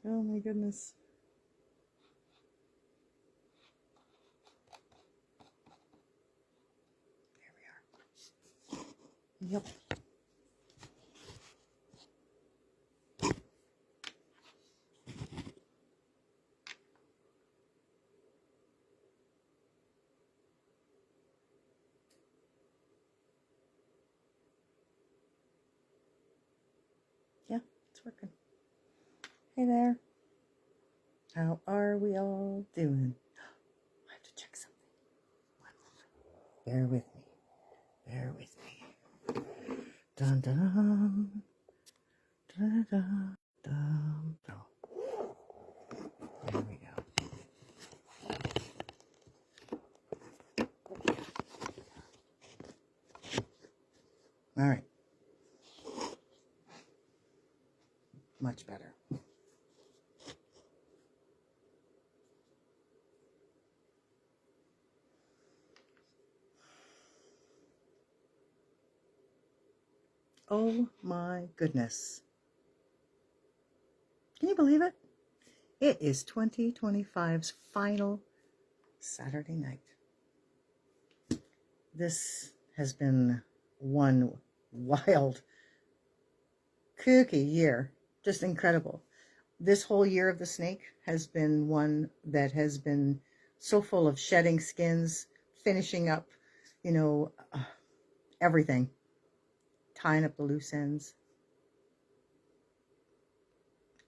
Oh my goodness. There we are. Yep. Yeah, it's working. Hey there. How are we all doing? I have to check something. Bear with me. Bear with me. Dun dun. Dun dun dun. Oh. There we go. All right. Much better. Oh my goodness. Can you believe it? It is 2025's final Saturday night. This has been one wild, kooky year. Just incredible. This whole year of the snake has been one that has been so full of shedding skins, finishing up, everything, tying up the loose ends.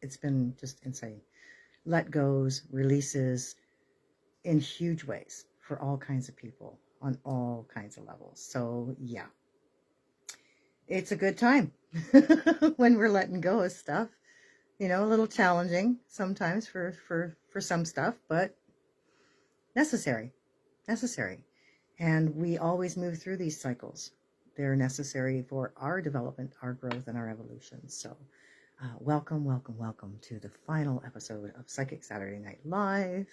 It's been just insane. Let goes, releases in huge ways for all kinds of people on all kinds of levels. So yeah, it's a good time when we're letting go of stuff. A little challenging sometimes for some stuff, but necessary. And we always move through these cycles. They're necessary for our development, our growth, and our evolution. So welcome to the final episode of Psychic Saturday Night Live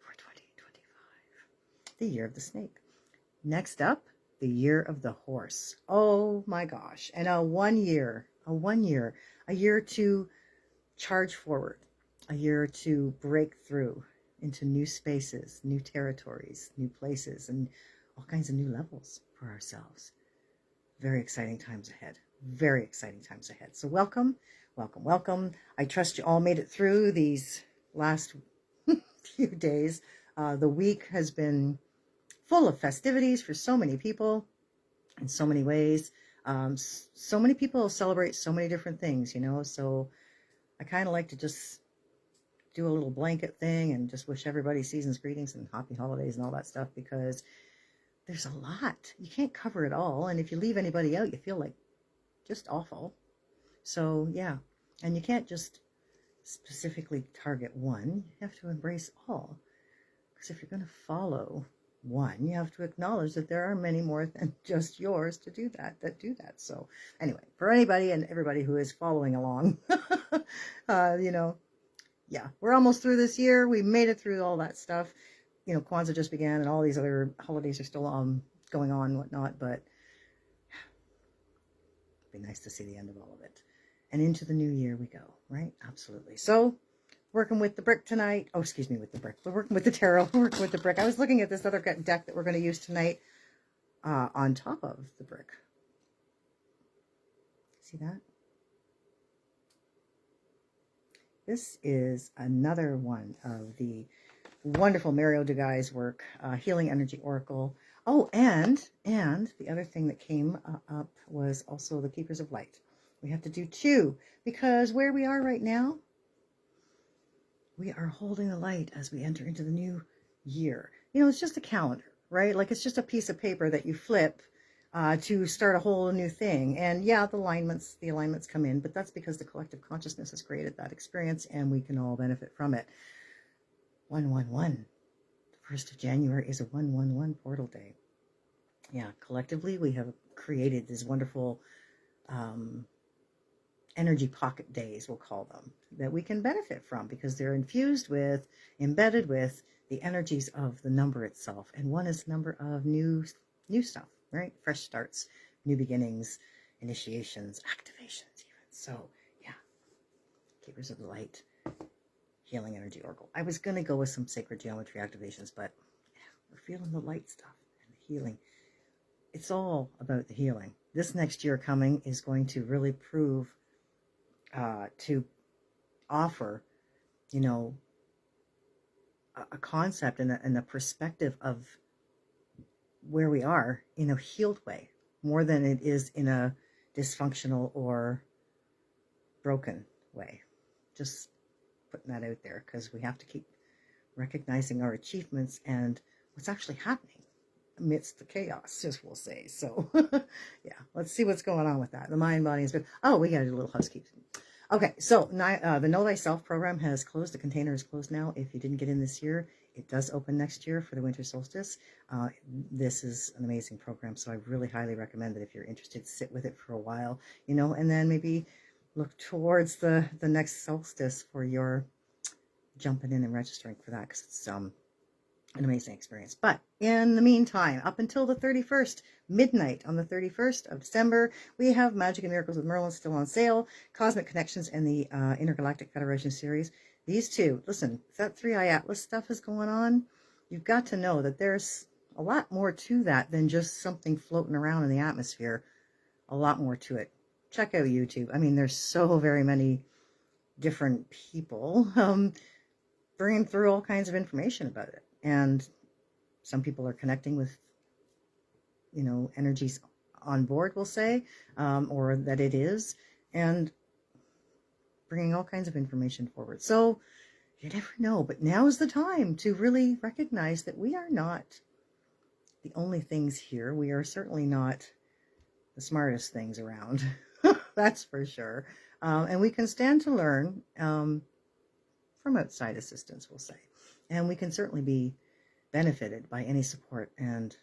for 2025, the year of the snake. Next up, the year of the horse. Oh my gosh. And a year to charge forward, a year to break through into new spaces, new territories, new places, and all kinds of new levels for ourselves. Very exciting times ahead. Very exciting times ahead. So welcome. I trust you all made it through these last few days. The week has been full of festivities for so many people in so many ways. So many people celebrate so many different things, so I kind of like to just do a little blanket thing and just wish everybody season's greetings and happy holidays and all that stuff, because there's a lot. You can't cover it all. And if you leave anybody out, you feel like just awful. So yeah, and you can't just specifically target one. You have to embrace all. Because if you're going to follow one, you have to acknowledge that there are many more than just yours to do that. So anyway, for anybody and everybody who is following along, yeah, we're almost through this year. We made it through all that stuff. Kwanzaa just began and all these other holidays are still going on and whatnot, but it'd be nice to see the end of all of it. And into the new year we go, right? Absolutely. So working with the brick tonight. Oh, excuse me, with the brick. We're working with the tarot. We're working with the brick. I was looking at this other deck that we're going to use tonight on top of the brick. See that? This is another one of the wonderful Mario Dugai's work, Healing Energy Oracle. Oh, and the other thing that came up was also the Keepers of Light. We have to do two, because where we are right now, we are holding the light as we enter into the new year. It's just a calendar, right? Like it's just a piece of paper that you flip to start a whole new thing. And yeah, the alignments come in, but that's because the collective consciousness has created that experience and we can all benefit from it. 111. The 1st of January is a 111 portal day. Yeah, collectively we have created these wonderful energy pocket days, we'll call them, that we can benefit from because they're embedded with the energies of the number itself. And one is the number of new stuff, right? Fresh starts, new beginnings, initiations, activations even. So yeah, Keepers of the Light Healing Energy Oracle. I was going to go with some sacred geometry activations, but we're feeling the light stuff and the healing. It's all about the healing. This next year coming is going to really prove to offer, you know, a concept and a perspective of where we are in a healed way, more than it is in a dysfunctional or broken way. Just putting that out there, because we have to keep recognizing our achievements and what's actually happening amidst the chaos, as we'll say. So yeah, let's see what's going on with that. The mind, body, and spirit. Oh, we got to do a little housekeeping. Okay, so the Know Thyself program has closed. The container is closed now. If you didn't get in this year, it does open next year for the winter solstice. This is an amazing program, so I really highly recommend that if you're interested, sit with it for a while, you know, and then maybe look towards the next solstice for your jumping in and registering for that, because it's an amazing experience. But in the meantime, up until the 31st, midnight on the 31st of December, we have Magic and Miracles with Merlin still on sale, Cosmic Connections and the Intergalactic Federation series. These two, listen, if that 3i Atlas stuff is going on, you've got to know that there's a lot more to that than just something floating around in the atmosphere. A lot more to it. Check out YouTube. I mean, there's so very many different people bringing through all kinds of information about it. And some people are connecting with, you know, energies on board, we'll say, or that it is, and bringing all kinds of information forward. So you never know, but now is the time to really recognize that we are not the only things here. We are certainly not the smartest things around. That's for sure. And we can stand to learn from outside assistance, we'll say. And we can certainly be benefited by any support and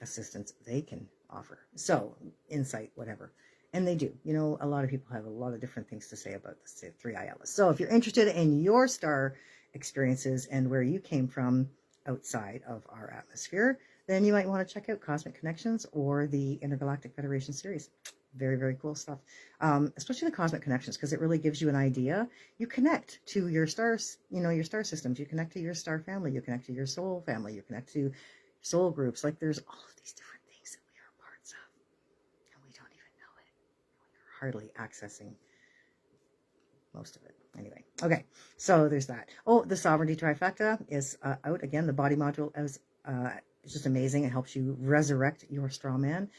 assistance they can offer. So, insight, whatever. And they do. You know, a lot of people have a lot of different things to say about this 3i Atlas. So, if you're interested in your star experiences and where you came from outside of our atmosphere, then you might want to check out Cosmic Connections or the Intergalactic Federation series. Very, very cool stuff. Especially the Cosmic Connections, because it really gives you an idea. You connect to your stars, you know, your star systems. You connect to your star family. You connect to your soul family. You connect to soul groups. Like, there's all of these different things that we are parts of, and we don't even know it. We're hardly accessing most of it. Anyway, okay, so there's that. Oh, the Sovereignty Trifecta is out again. The body module is it's just amazing. It helps you resurrect your straw man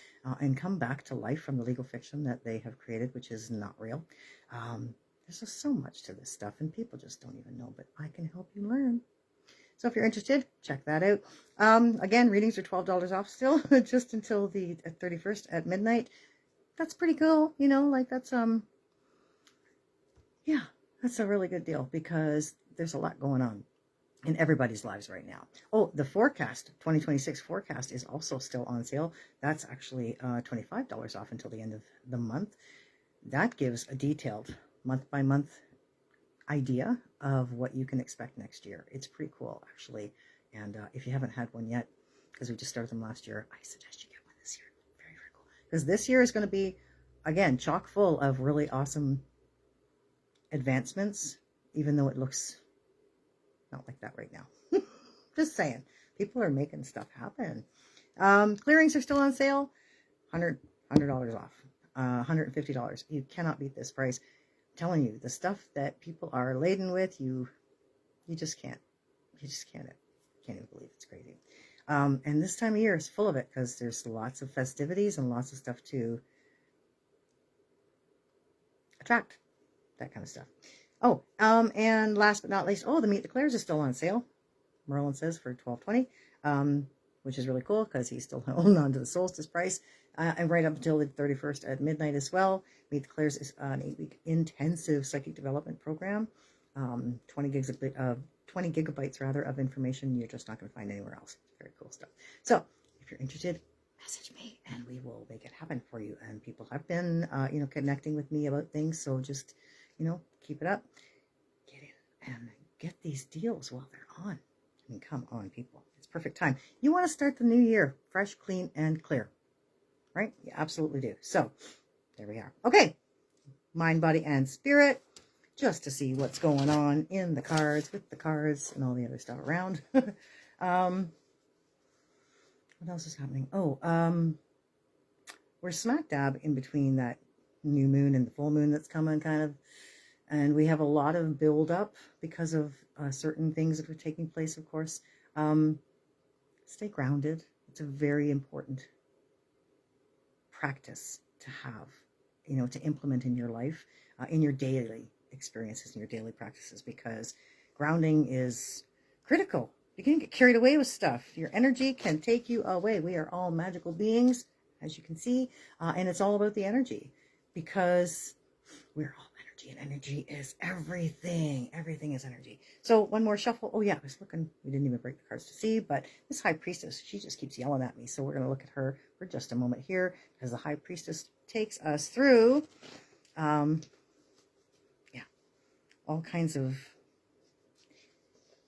and come back to life from the legal fiction that they have created, which is not real. There's just so much to this stuff, and people just don't even know, but I can help you learn. So if you're interested, check that out. Again, readings are $12 off still, just until the 31st at midnight. That's pretty cool, you know, like that's, yeah, that's a really good deal, because there's a lot going on in everybody's lives right now. Oh, the forecast, 2026 forecast is also still on sale. That's actually $25 off until the end of the month. That gives a detailed month-by-month idea of what you can expect next year. It's pretty cool, actually. And if you haven't had one yet, because we just started them last year, I suggest you get one this year. Very, very cool. Because this year is going to be, again, chock full of really awesome advancements, even though it looks not like that right now. Just saying. People are making stuff happen. Clearings are still on sale. $100 off. $150. You cannot beat this price. I'm telling you, the stuff that people are laden with, you just can't. You just can't even believe it's crazy. And this time of year is full of it, because there's lots of festivities and lots of stuff to attract that kind of stuff. Oh, and last but not least, the Meet the Clairs is still on sale. Merlin says for $12.20, which is really cool, because he's still holding on to the solstice price. And right up until the 31st at midnight as well. Meet the Clairs is an 8-week intensive psychic development program. 20 gigabytes of information you're just not going to find anywhere else. Very cool stuff. So if you're interested, message me and we will make it happen for you. And people have been, connecting with me about things. So just, keep it up. Get in and get these deals while they're on. I mean, come on, people. It's perfect time. You want to start the new year fresh, clean, and clear. Right? You absolutely do. So there we are. Okay. Mind, body, and spirit. just to see what's going on in the cards, with the cards, and all the other stuff around. What else is happening? Oh, we're smack dab in between that new moon and the full moon that's coming, kind of. And we have a lot of build up because of certain things that are taking place, of course. Stay grounded. It's a very important practice to have, you know, to implement in your life, in your daily experiences, in your daily practices, because grounding is critical. You can get carried away with stuff. Your energy can take you away. We are all magical beings, as you can see, and it's all about the energy, because we're all energy, and energy is everything. Everything is energy. So one more shuffle. Oh yeah, I was looking. We didn't even break the cards to see, but this High Priestess, she just keeps yelling at me. So we're going to look at her for just a moment here, as the High Priestess takes us through, all kinds of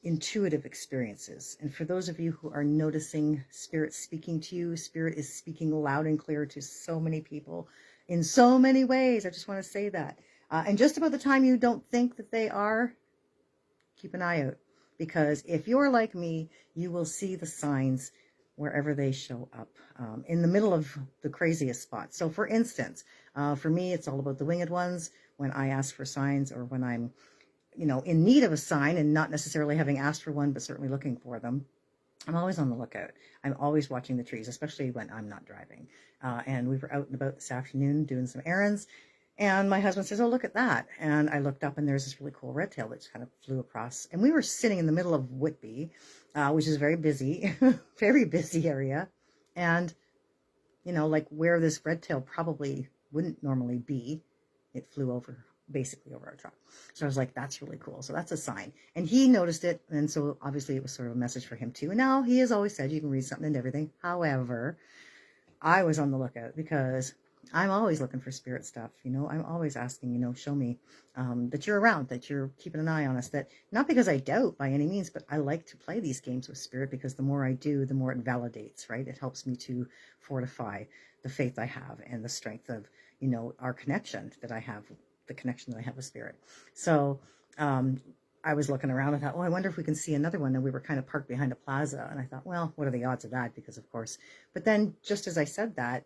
intuitive experiences. And for those of you who are noticing Spirit speaking to you, Spirit is speaking loud and clear to so many people in so many ways. I just want to say that. And just about the time you don't think that they are, keep an eye out. Because if you're like me, you will see the signs wherever they show up, in the middle of the craziest spots. So for instance, for me, it's all about the winged ones. When I ask for signs, or when I'm, you know, in need of a sign and not necessarily having asked for one, but certainly looking for them, I'm always on the lookout. I'm always watching the trees, especially when I'm not driving. And we were out and about this afternoon doing some errands, and my husband says, oh, look at that. And I looked up, and there's this really cool red tail that just kind of flew across. And we were sitting in the middle of Whitby, which is very busy, very busy area. And, you know, like where this red tail probably wouldn't normally be, it flew over, basically over our truck. So I was like, that's really cool. So that's a sign. And he noticed it. And so obviously it was sort of a message for him too. And now he has always said you can read something into everything. However, I was on the lookout, because I'm always looking for spirit stuff. You know, I'm always asking, you know, show me that you're around, that you're keeping an eye on us. That, not because I doubt by any means, but I like to play these games with spirit, because the more I do, the more it validates, right? It helps me to fortify the faith I have and the strength of, you know, our connection that I have, the connection that I have with spirit. So I was looking around and thought, oh, I wonder if we can see another one. And we were kind of parked behind a plaza. And I thought, well, what are the odds of that? Because of course, but then just as I said that,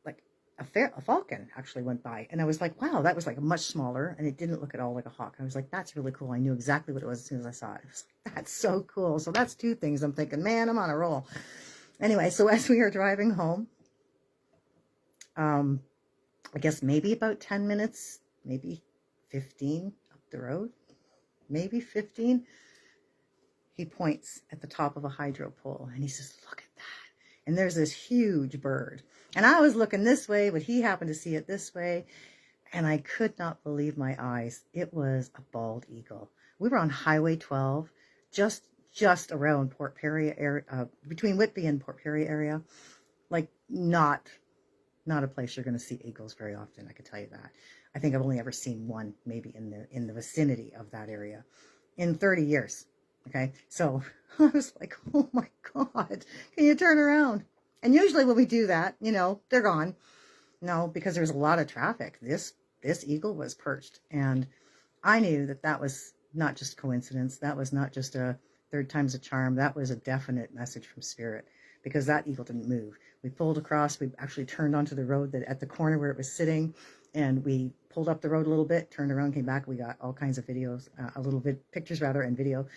like a falcon actually went by, and I was like, wow, that was like much smaller, and it didn't look at all like a hawk. I was like, that's really cool. I knew exactly what it was as soon as I saw it. I was like, that's so cool. So that's two things. I'm thinking, man, I'm on a roll. Anyway, so as we were driving home, I guess maybe about 10 minutes, maybe 15 up the road, maybe 15, he points at the top of a hydro pole, and he says, look at that. And there's this huge bird. And I was looking this way, but he happened to see it this way. And I could not believe my eyes. It was a bald eagle. We were on Highway 12, just around Port Perry area, between Whitby and Port Perry area. Like not a place you're going to see eagles very often, I can tell you that. I think I've only ever seen one, maybe in the vicinity of that area, in 30 years. Okay, so I was like, oh my God, can you turn around? And usually when we do that, you know, they're gone. No, because there's a lot of traffic. This eagle was perched, and I knew that that was not just coincidence. That was not just a third time's a charm. That was a definite message from spirit, because that eagle didn't move. We pulled across. We actually turned onto the road that at the corner where it was sitting, and we pulled up the road a little bit, turned around, came back. We got all kinds of videos, pictures rather, and video.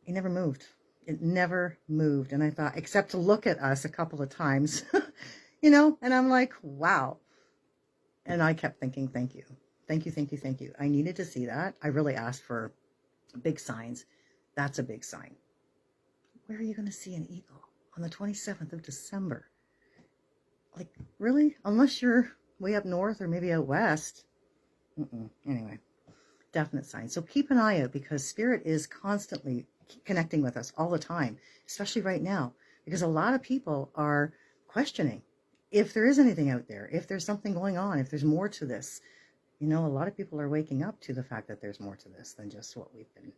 It never moved. It never moved. And I thought, except to look at us a couple of times, you know, and I'm like, wow. And I kept thinking, thank you. Thank you, thank you, thank you. I needed to see that. I really asked for big signs. That's a big sign. Where are you going to see an eagle on the 27th of December? Like, really? Unless you're way up north or maybe out west. Anyway, definite sign. So keep an eye out, because spirit is constantly connecting with us all the time, especially right now, because a lot of people are questioning if there is anything out there, if there's something going on, if there's more to this. You know, a lot of people are waking up to the fact that there's more to this than just what we've been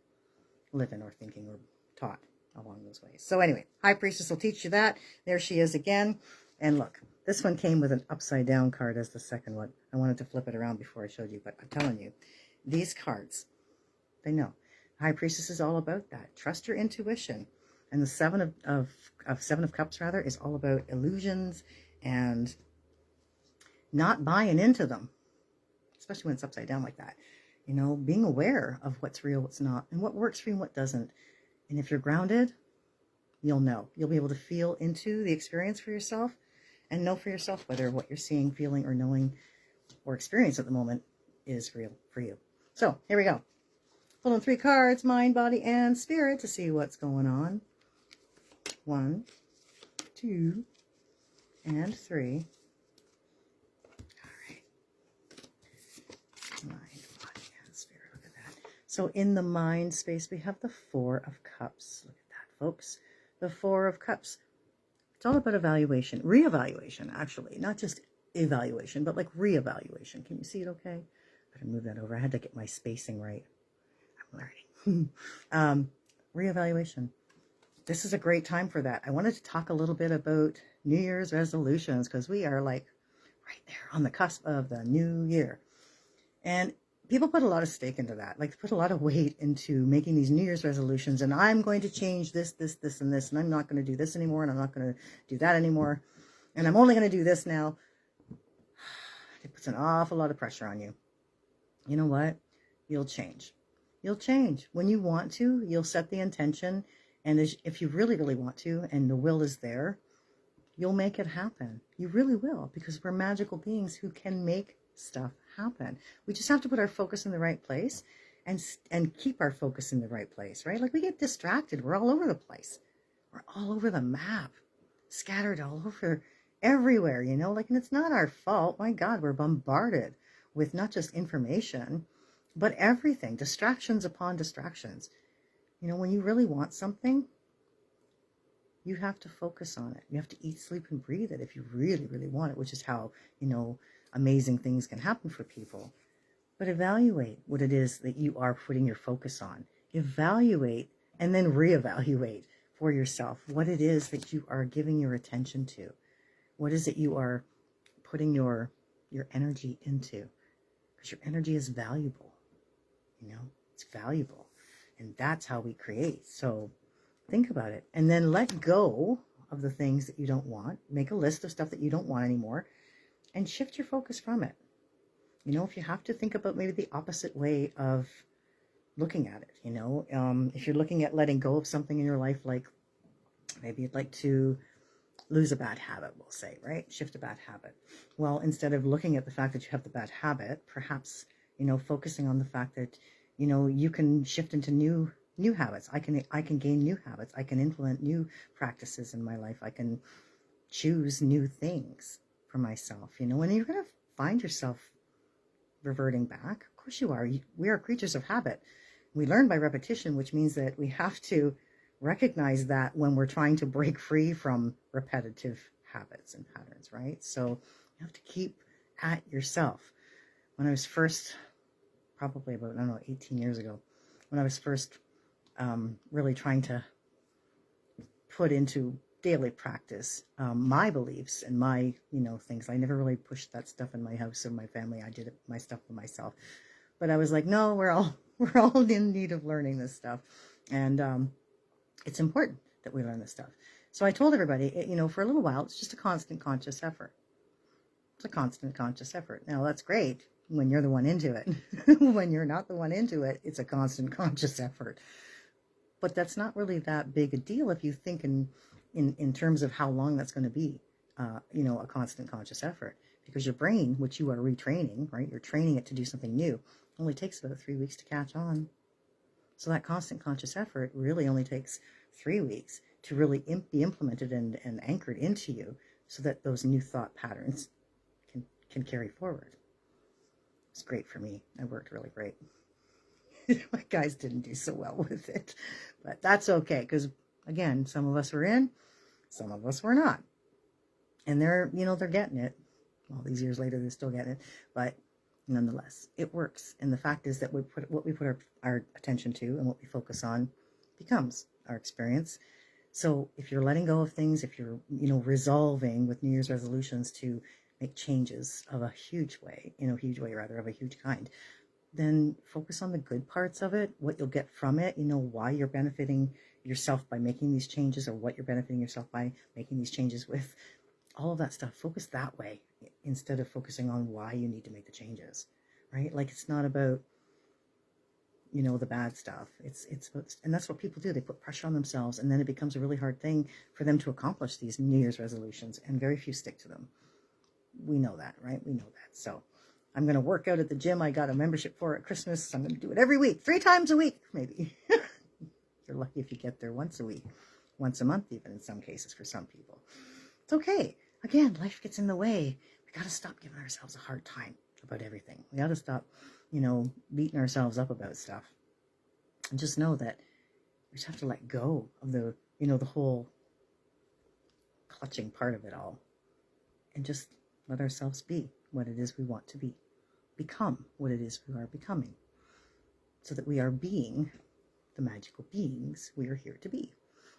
living or thinking or taught along those ways. So anyway, High Priestess will teach you that. There she is again. And look, this one came with an upside down card as the second one. I wanted to flip it around before I showed you, but I'm telling you, these cards, they know. High Priestess is all about that. Trust your intuition. And the Seven of Cups, rather, is all about illusions and not buying into them, especially when it's upside down like that. You know, being aware of what's real, what's not, and what works for you and what doesn't. And if you're grounded, you'll know. You'll be able to feel into the experience for yourself and know for yourself whether what you're seeing, feeling, or knowing or experience at the moment is real for you. So here we go. Pulling 3 cards, mind, body, and spirit, to see what's going on. 1, 2, and 3. All right. Mind, body, and spirit. Look at that. So in the mind space, we have the 4 of Cups. Look at that, folks. The 4 of Cups. It's all about evaluation, reevaluation, actually, not just evaluation, but like reevaluation. Can you see it okay? Better move that over. I had to get my spacing right. I'm learning. Reevaluation. This is a great time for that. I wanted to talk a little bit about New Year's resolutions, because we are like right there on the cusp of the new year. And people put a lot of stake into that. Like, put a lot of weight into making these New Year's resolutions. And I'm going to change this, this, this, and this. And I'm not going to do this anymore. And I'm not going to do that anymore. And I'm only going to do this now. It puts an awful lot of pressure on you. You know what? You'll change. You'll change. When you want to, you'll set the intention. And if you really, really want to, and the will is there, you'll make it happen. You really will, because we're magical beings who can make stuff happen. We just have to put our focus in the right place and keep our focus in the right place, right? Like, we get distracted. We're all over the place. We're all over the map, scattered all over everywhere, you know, like, and it's not our fault. My God, we're bombarded with not just information, but everything, distractions upon distractions. You know, when you really want something, you have to focus on it. You have to eat, sleep, and breathe it if you really, really want it, which is how, you know, amazing things can happen for people. But evaluate what it is that you are putting your focus on. Evaluate and then reevaluate for yourself what it is that you are giving your attention to. What is it you are putting your energy into? Because your energy is valuable. You know, it's valuable. And that's how we create. So think about it. And then let go of the things that you don't want. Make a list of stuff that you don't want anymore. And shift your focus from it. You know, if you have to think about maybe the opposite way of looking at it, you know, if you're looking at letting go of something in your life, like maybe you'd like to lose a bad habit, we'll say, right? Shift a bad habit. Well, instead of looking at the fact that you have the bad habit, perhaps, you know, focusing on the fact that, you know, you can shift into new habits. I can gain new habits. I can implement new practices in my life. I can choose new things for myself, you know, and you're going to find yourself reverting back. Of course you are. We are creatures of habit. We learn by repetition, which means that we have to recognize that when we're trying to break free from repetitive habits and patterns, right? So you have to keep at yourself. When I was first, probably about, I don't know, 18 years ago, when I was first really trying to put into daily practice my beliefs and my, you know, things. I never really pushed that stuff in my house or my family. I did my stuff for myself. But I was like, no, we're all in need of learning this stuff. And it's important that we learn this stuff. So I told everybody, you know, for a little while, it's just a constant conscious effort. It's a constant conscious effort. Now, that's great when you're the one into it. When you're not the one into it, it's a constant conscious effort. But that's not really that big a deal if you think in terms of how long that's going to be, you know, a constant conscious effort. Because your brain, which you are retraining, right, you're training it to do something new, only takes about 3 weeks to catch on. So that constant conscious effort really only takes 3 weeks to really be implemented and anchored into you so that those new thought patterns can carry forward. It's great for me. It worked really great. My guys didn't do so well with it, but that's okay. Because again, some of us were in, some of us were not. And they're getting it. All these years later, they're still getting it. But nonetheless, it works. And the fact is that what we put our attention to and what we focus on becomes our experience. So if you're letting go of things, if you're, resolving with New Year's resolutions to make changes of a huge way, of a huge kind, then focus on the good parts of it, what you'll get from it, why you're benefiting yourself by making these changes, or what you're benefiting yourself by making these changes with. All of that stuff, focus that way instead of focusing on why you need to make the changes, right? Like, it's not about, the bad stuff. It's about, and that's what people do. They put pressure on themselves, and then it becomes a really hard thing for them to accomplish these New Year's resolutions, and very few stick to them. We know that, right? We know that. So I'm going to work out at the gym I got a membership for at Christmas. I'm going to do it every week, 3 times a week, maybe. You're lucky if you get there once a week, once a month, even in some cases for some people. It's okay. Again, life gets in the way. We got to stop giving ourselves a hard time about everything. We got to stop, beating ourselves up about stuff. And just know that we just have to let go of the, the whole clutching part of it all. And just let ourselves be what it is we want to be. Become what it is we are becoming. So that we are being the magical beings we are here to be.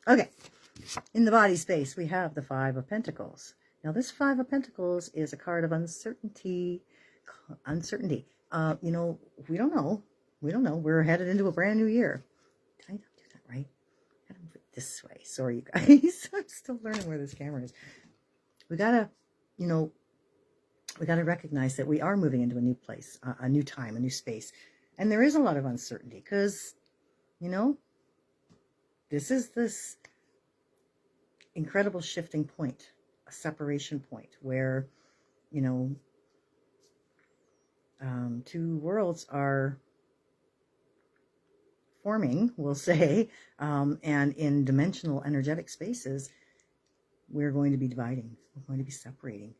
Okay. In the body space, we have the 5 of Pentacles. Now, this 5 of Pentacles is a card of uncertainty. Uncertainty. We don't know. We don't know. We're headed into a brand new year. Did I not do that right? I gotta move it this way. Sorry, you guys. I'm still learning where this camera is. We gotta, we gotta recognize that we are moving into a new place, a new time, a new space. And there is a lot of uncertainty because, this is this incredible shifting point, a separation point where, 2 worlds are forming, we'll say, and in dimensional energetic spaces, we're going to be dividing, we're going to be separating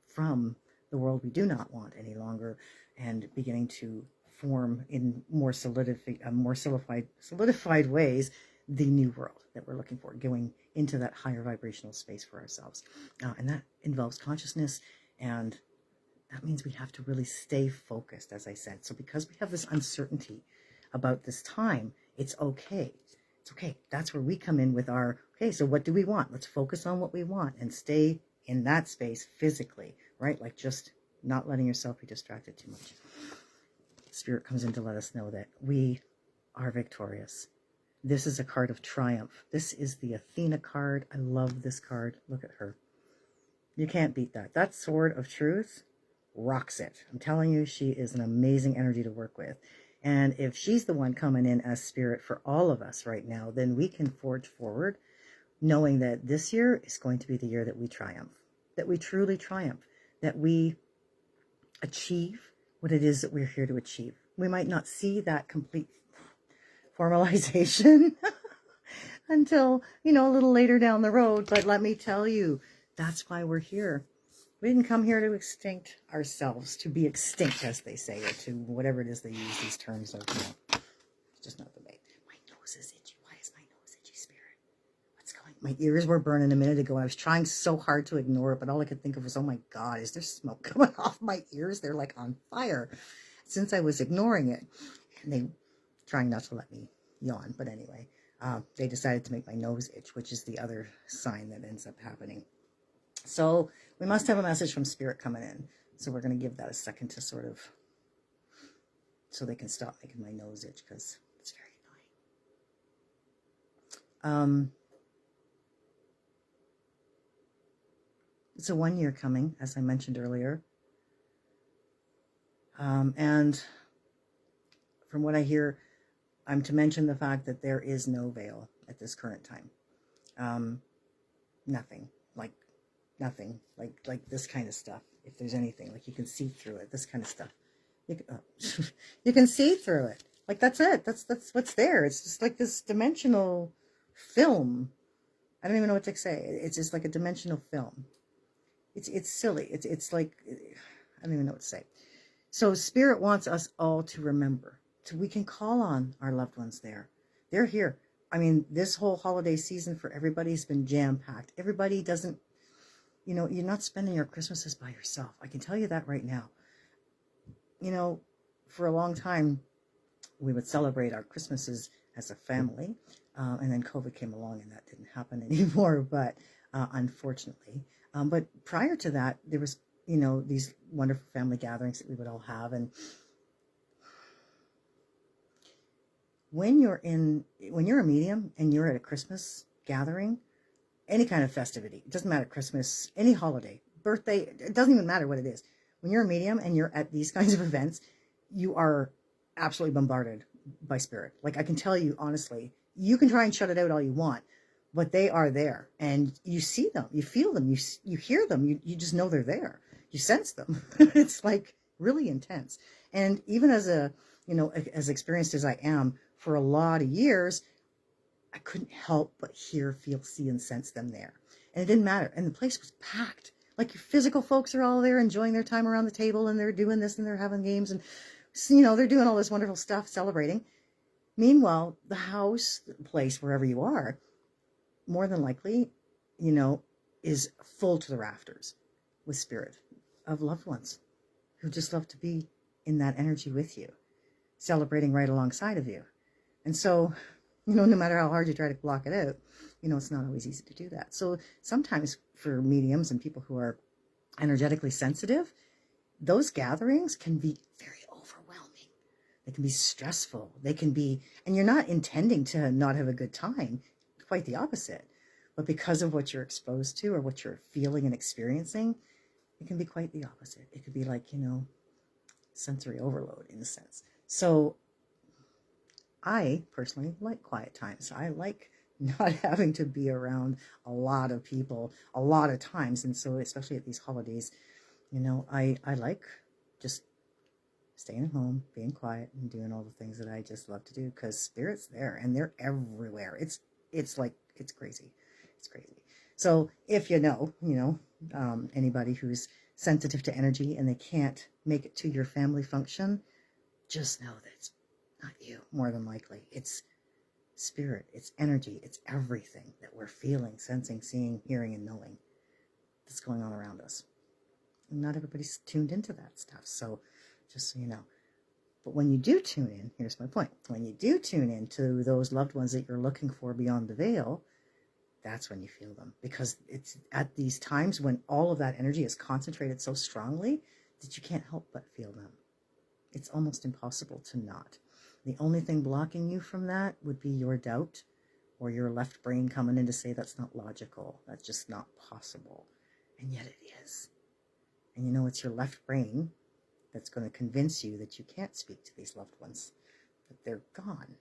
from the world we do not want any longer, and beginning to form in more solidified ways the new world that we're looking for, going into that higher vibrational space for ourselves. And that involves consciousness, and that means we have to really stay focused, as I said. So because we have this uncertainty about this time, it's okay. It's okay. That's where we come in with our, okay, so what do we want? Let's focus on what we want and stay in that space physically, right? Like, just not letting yourself be distracted too much. Spirit comes in to let us know that we are victorious. This is a card of triumph. This is the Athena card. I love this card. Look at her. You can't beat that. That Sword of Truth rocks it. I'm telling you, she is an amazing energy to work with. And if she's the one coming in as spirit for all of us right now, then we can forge forward knowing that this year is going to be the year that we triumph, that we truly triumph, that we achieve what it is that we're here to achieve. We might not see that complete formalization until, a little later down the road. But let me tell you, that's why we're here. We didn't come here to extinct ourselves, to be extinct, as they say, or to whatever it is they use these terms of. It's just not the way. My nose is itchy. Why is my nose itchy, Spirit? What's going on? My ears were burning a minute ago. I was trying so hard to ignore it, but all I could think of was, oh my God, is there smoke coming off my ears? They're like on fire since I was ignoring it. And they trying not to let me yawn. But anyway, they decided to make my nose itch, which is the other sign that ends up happening. So we must have a message from Spirit coming in. So we're going to give that a second to sort of, so they can stop making my nose itch, because it's very annoying. It's a 1 year coming, as I mentioned earlier. And from what I hear, I'm to mention the fact that there is no veil at this current time. Nothing. Nothing like this kind of stuff. If there's anything, like, you can see through it, this kind of stuff. You can see through it. Like, that's it. That's what's there. It's just like this dimensional film. I don't even know what to say. It's just like a dimensional film. It's silly. It's like, I don't even know what to say. So Spirit wants us all to remember. So we can call on our loved ones there. They're here. I mean, this whole holiday season for everybody's been jam-packed. Everybody doesn't, you're not spending your Christmases by yourself. I can tell you that right now. For a long time, we would celebrate our Christmases as a family. And then COVID came along and that didn't happen anymore, but unfortunately. But prior to that, there was, these wonderful family gatherings that we would all have. And when you're a medium and you're at a Christmas gathering, any kind of festivity, it doesn't matter, Christmas, any holiday, birthday, it doesn't even matter what it is. When you're a medium and you're at these kinds of events, you are absolutely bombarded by spirit. Like, I can tell you honestly, you can try and shut it out all you want, but they are there, and you see them, you feel them, you hear them, you just know they're there. You sense them. It's like really intense. And even as as experienced as I am, for a lot of years, I couldn't help but hear, feel, see, and sense them there. And it didn't matter. And the place was packed. Like, your physical folks are all there enjoying their time around the table, and they're doing this and they're having games, and they're doing all this wonderful stuff, celebrating. Meanwhile, the house, the place, wherever you are, more than likely, is full to the rafters with spirit of loved ones who just love to be in that energy with you, celebrating right alongside of you. And so, no matter how hard you try to block it out, it's not always easy to do that. So sometimes for mediums and people who are energetically sensitive, those gatherings can be very overwhelming. They can be stressful. They can be, and you're not intending to not have a good time, quite the opposite. But because of what you're exposed to or what you're feeling and experiencing, it can be quite the opposite. It could be like, sensory overload in a sense. So I personally like quiet times. I like not having to be around a lot of people a lot of times. And so, especially at these holidays, I like just staying at home, being quiet, and doing all the things that I just love to do, because spirit's there and they're everywhere. It's crazy. It's crazy. So if anybody who's sensitive to energy and they can't make it to your family function, just know that it's not you, more than likely. It's spirit, it's energy, it's everything that we're feeling, sensing, seeing, hearing, and knowing that's going on around us. And not everybody's tuned into that stuff, so just so you know. But when you do tune in, here's my point. When you do tune in to those loved ones that you're looking for beyond the veil, that's when you feel them. Because it's at these times when all of that energy is concentrated so strongly that you can't help but feel them. It's almost impossible to not. The only thing blocking you from that would be your doubt or your left brain coming in to say that's not logical. That's just not possible. And yet it is. And it's your left brain that's going to convince you that you can't speak to these loved ones, that they're gone.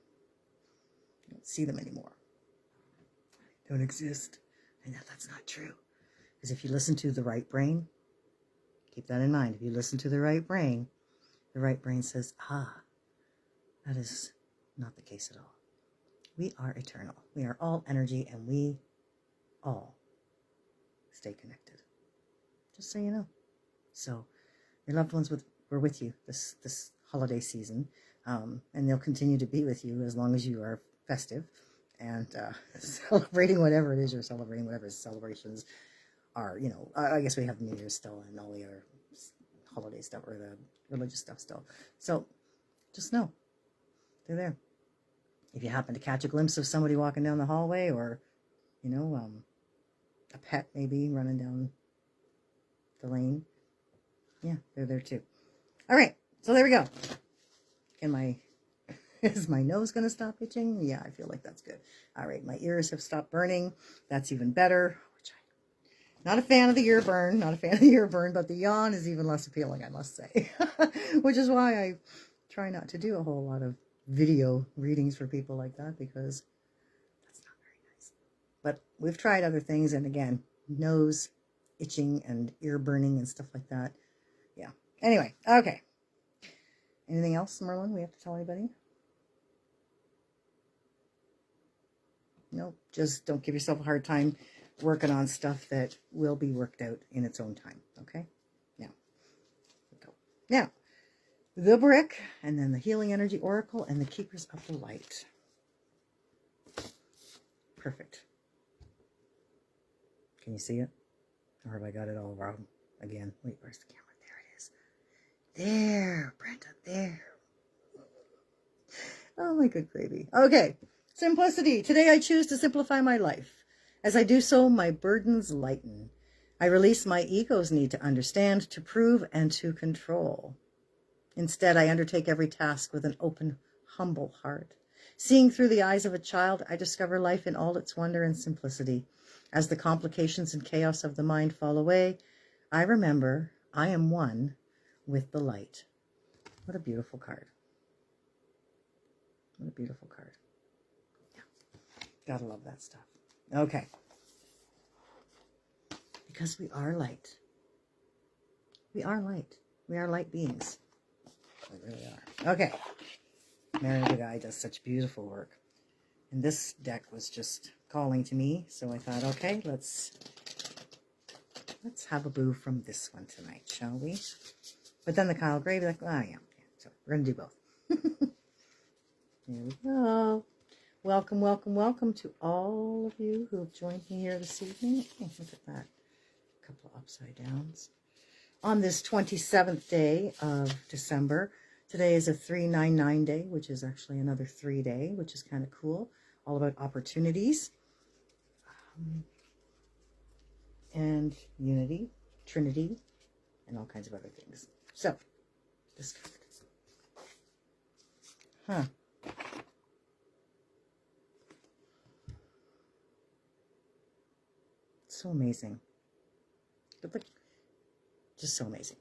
You don't see them anymore. They don't exist. And that's not true. Because if you listen to the right brain, keep that in mind. If you listen to the right brain says, that is not the case at all. We are eternal. We are all energy, and we all stay connected. Just so you know. So your loved ones were with you this holiday season, and they'll continue to be with you as long as you are festive and celebrating whatever it is you're celebrating, whatever celebrations are. I guess we have New Year's still and all the other holiday stuff, or the religious stuff still. So just know they're there. If you happen to catch a glimpse of somebody walking down the hallway, or a pet maybe running down the lane, yeah, they're there too. All right, so there we go. Is my nose going to stop itching? Yeah, I feel like that's good. All right, my ears have stopped burning. That's even better. Not a fan of the ear burn, but the yawn is even less appealing, I must say. Which is why I try not to do a whole lot of video readings for people like that, because that's not very nice. But we've tried other things, and again, nose itching and ear burning and stuff like that. Yeah. Anyway, okay. Anything else, Merlin, we have to tell anybody? Nope. Just don't give yourself a hard time working on stuff that will be worked out in its own time. Okay? Now, the brick, and then the Healing Energy Oracle, and the Keepers of the Light. Perfect. Can you see it? Or have I got it all wrong again? Wait, where's the camera? There it is. There, Brenda, there. Oh, my good gravy. Okay. Simplicity. Today I choose to simplify my life. As I do so, my burdens lighten. I release my ego's need to understand, to prove, and to control. Instead, I undertake every task with an open, humble heart. Seeing through the eyes of a child, I discover life in all its wonder and simplicity. As the complications and chaos of the mind fall away, I remember I am one with the light. What a beautiful card. What a beautiful card. Yeah. Gotta love that stuff. Okay. Because we are light. We are light. We are light beings. We really are. Okay. Mary the Guy does such beautiful work. And this deck was just calling to me, so I thought, okay, let's have a boo from this one tonight, shall we? But then the Kyle Gray, like, oh yeah. So we're gonna do both. Here we go. Welcome, welcome, welcome to all of you who have joined me here this evening. Oh, look at that. A couple of upside downs. On this 27th day of December, today is a 399 day, which is actually another 3 day, which is kind of cool. All about opportunities and unity, Trinity, and all kinds of other things. So, this card. So amazing. Just so amazing.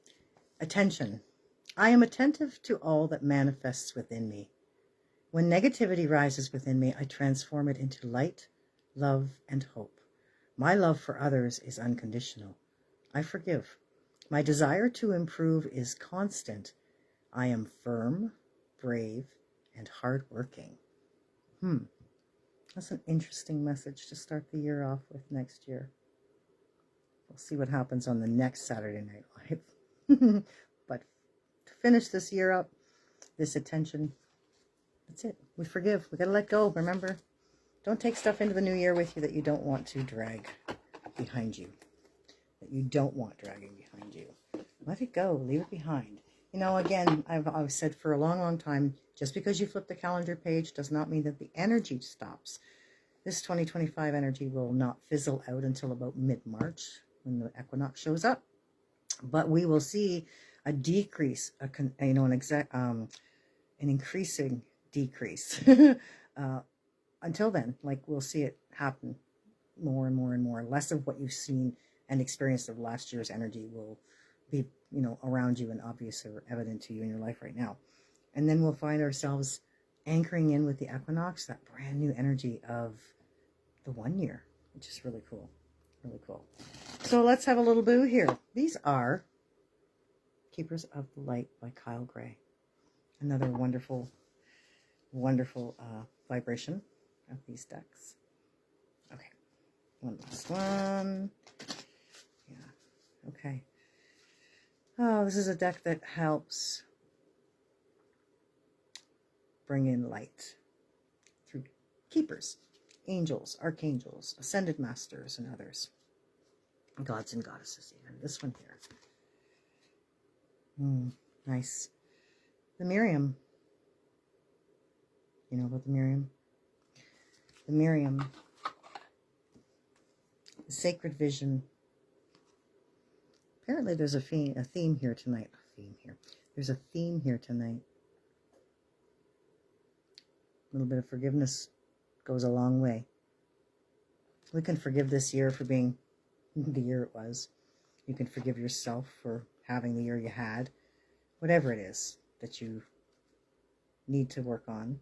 Attention. I am attentive to all that manifests within me. When negativity rises within me, I transform it into light, love, and hope. My love for others is unconditional. I forgive. My desire to improve is constant. I am firm, brave, and hardworking. That's an interesting message to start the year off with next year. We'll see what happens on the next Saturday Night Live. But to finish this year up, this attention, that's it. We forgive. We got to let go. Remember, don't take stuff into the new year with you that you don't want to drag behind you, that you don't want dragging behind you. Let it go. Leave it behind. You know, again, I've said for a long, long time, just because you flip the calendar page does not mean that the energy stops. This 2025 energy will not fizzle out until about mid-March when the equinox shows up. But we will see a decrease, an increasing decrease. Until then, like, we'll see it happen more and more and more. Less of what you've seen and experienced of last year's energy will be, around you and obvious or evident to you in your life right now. And then we'll find ourselves anchoring in with the equinox, that brand new energy of the 1 year, which is really cool. Really cool. So let's have a little boo here. These are Keepers of the Light by Kyle Gray. Another wonderful, wonderful vibration of these decks. Okay. One last one. Yeah. Okay. Oh, this is a deck that helps bring in light through keepers, angels, archangels, ascended masters, and others. Gods and goddesses, even. This one here. Nice. The Miriam. You know about the Miriam? The Miriam. The sacred vision. Apparently there's a theme here tonight. There's a theme here tonight. A little bit of forgiveness goes a long way. We can forgive this year for being the year it was. You can forgive yourself for having the year you had. Whatever it is that you need to work on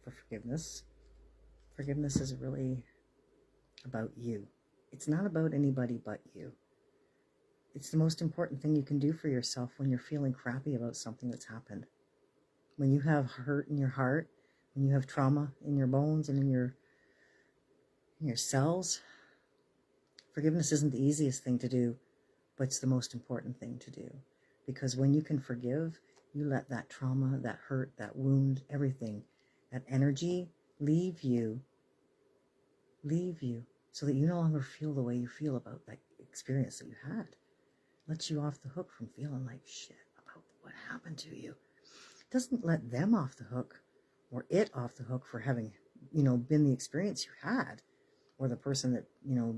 for forgiveness. Forgiveness is really about you. It's not about anybody but you. It's the most important thing you can do for yourself when you're feeling crappy about something that's happened. When you have hurt in your heart, when you have trauma in your bones and in your cells, forgiveness isn't the easiest thing to do, but it's the most important thing to do. Because when you can forgive, you let that trauma, that hurt, that wound, everything, that energy leave you so that you no longer feel the way you feel about that experience that you had. Lets you off the hook from feeling like shit about what happened to you. It doesn't let them off the hook or it off the hook for having, been the experience you had, or the person that,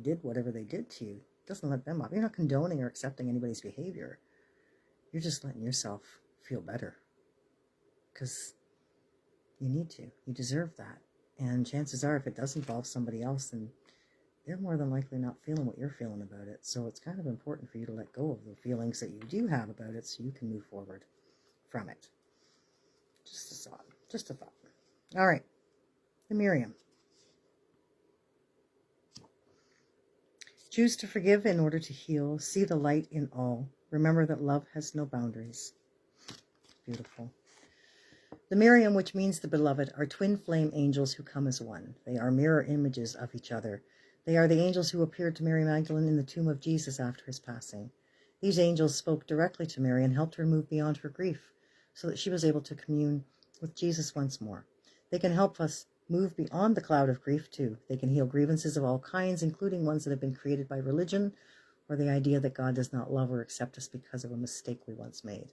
did whatever they did to you. It doesn't let them off. You're not condoning or accepting anybody's behavior. You're just letting yourself feel better. Because You need to. You deserve that. And chances are, if it does involve somebody else, then they're more than likely not feeling what you're feeling about it. So it's kind of important for you to let go of the feelings that you do have about it so you can move forward from it. Just a thought. Just a thought. All right. The Miriam. Choose to forgive in order to heal. See the light in all. Remember that love has no boundaries. Beautiful. The Miriam, which means the beloved, are twin flame angels who come as one. They are mirror images of each other. They are the angels who appeared to Mary Magdalene in the tomb of Jesus after his passing. These angels spoke directly to Mary and helped her move beyond her grief so that she was able to commune with Jesus once more. They can help us move beyond the cloud of grief too. They can heal grievances of all kinds, including ones that have been created by religion or the idea that God does not love or accept us because of a mistake we once made.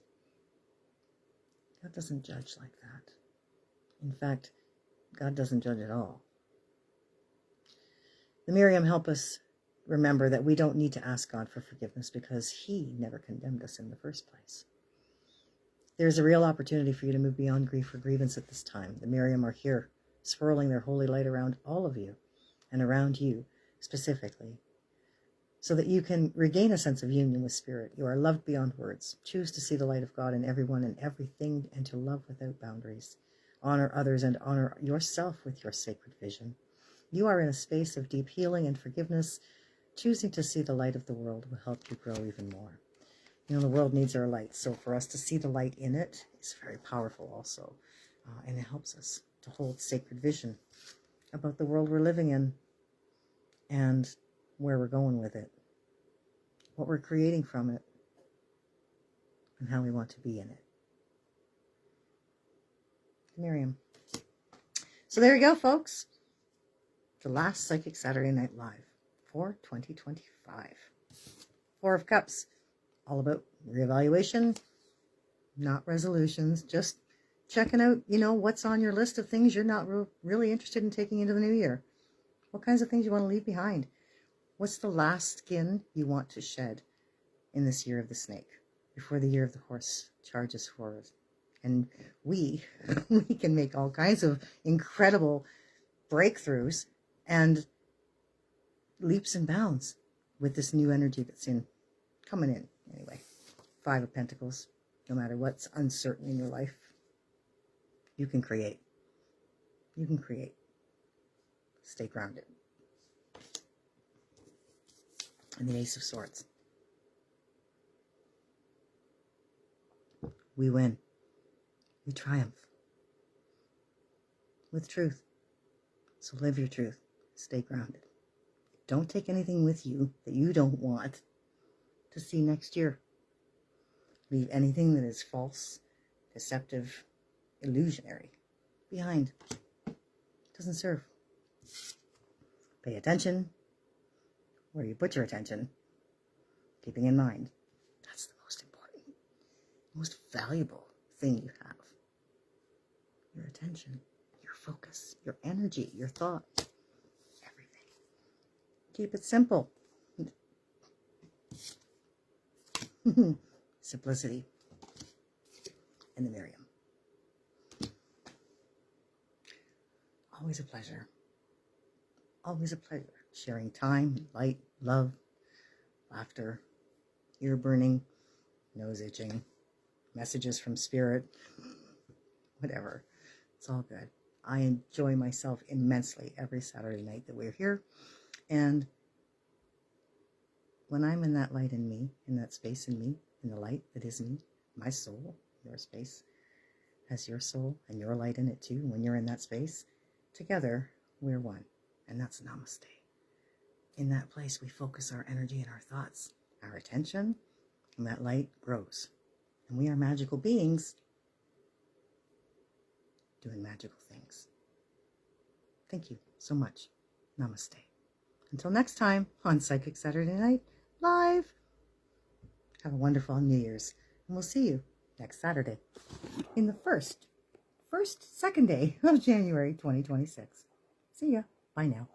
God doesn't judge like that. In fact, God doesn't judge at all. The Miriam help us remember that we don't need to ask God for forgiveness because he never condemned us in the first place. There's a real opportunity for you to move beyond grief or grievance at this time. The Miriam are here, swirling their holy light around all of you and around you specifically, so that you can regain a sense of union with Spirit. You are loved beyond words. Choose to see the light of God in everyone and everything and to love without boundaries. Honor others and honor yourself with your sacred vision. You are in a space of deep healing and forgiveness. Choosing to see the light of the world will help you grow even more. You know, the world needs our light, so for us to see the light in it is very powerful also. And it helps us to hold sacred vision about the world we're living in and where we're going with it, what we're creating from it, and how we want to be in it. Miriam. So there you go, folks. The last Psychic Saturday Night Live for 2025. Four of Cups. All about reevaluation, not resolutions, just checking out, what's on your list of things you're not really interested in taking into the new year. What kinds of things you want to leave behind? What's the last skin you want to shed in this year of the snake before the year of the horse charges forward? And we can make all kinds of incredible breakthroughs and leaps and bounds with this new energy that's coming in. Anyway, Five of Pentacles. No matter what's uncertain in your life, you can create. You can create. Stay grounded. And the Ace of Swords. We win. We triumph. With truth. So live your truth. Stay grounded. Don't take anything with you that you don't want to see next year. Leave anything that is false, deceptive, illusionary behind. Doesn't serve. Pay attention where you put your attention, keeping in mind that's the most important, most valuable thing you have. Your attention, your focus, your energy, your thought, everything. Keep it simple. Simplicity. And the Miriam. Always a pleasure. Always a pleasure. Sharing time, light, love, laughter, ear burning, nose itching, messages from Spirit, whatever. It's all good. I enjoy myself immensely every Saturday night that we're here. And when I'm in that light in me, in that space in me, in the light that is me, my soul, your space has your soul and your light in it too. When you're in that space, together we're one. And that's Namaste. In that place, we focus our energy and our thoughts, our attention, and that light grows. And we are magical beings doing magical things. Thank you so much. Namaste. Until next time on Psychic Saturday Night Live. Have a wonderful New Year's. And we'll see you next Saturday in the second day of January 2026. See ya. Bye now.